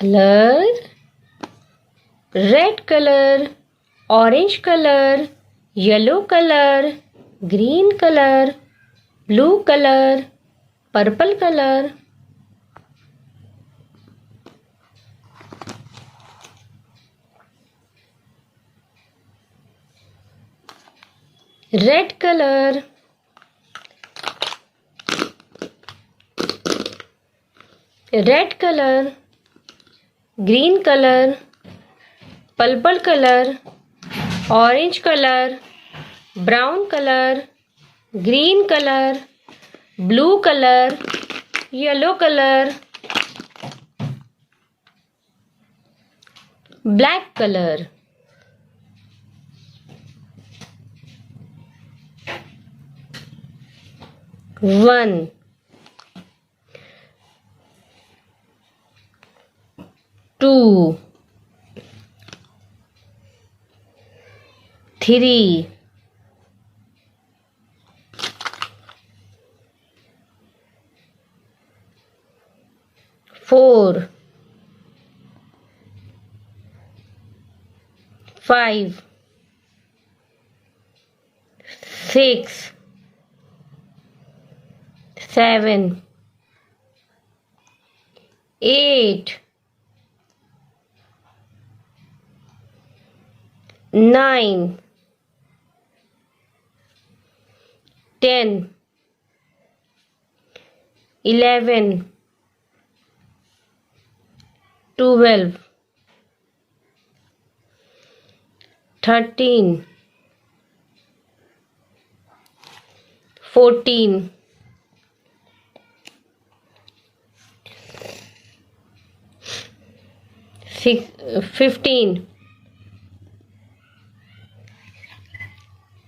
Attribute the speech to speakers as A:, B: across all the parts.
A: color, red color, orange color, yellow color, green color, blue color, purple color. Red color, red color, green color, purple color, orange color, brown color, green color, blue color, yellow color, black color. One, two, three, four, five, six, seven, eight, nine, 10, 11, 12, 13, 14, 15,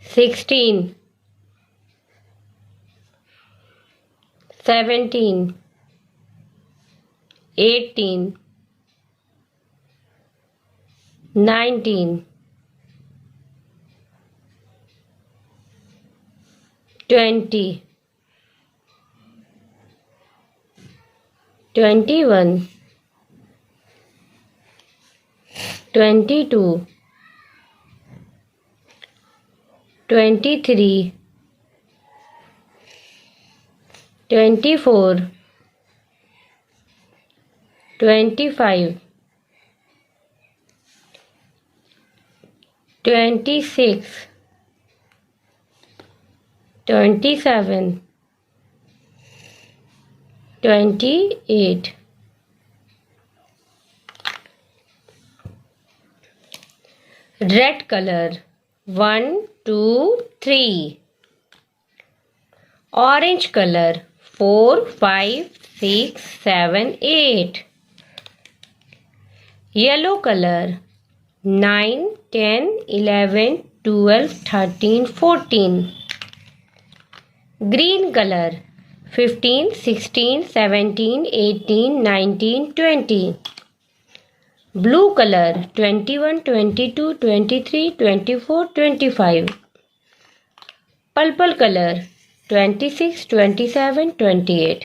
A: 16, 17, 18, 19, 20, 21, 22, 23, 24, 25, 26, 27, 28. Red color 1, 2, 3. Orange color 4, 5, 6, 7, 8. Yellow color 9, 10, 11, 12, 13, 14. Green color 15, 16, 17, 18, 19, 20. Blue color 21, 22, 23, 24, 25. Purple color 26, 27, 28.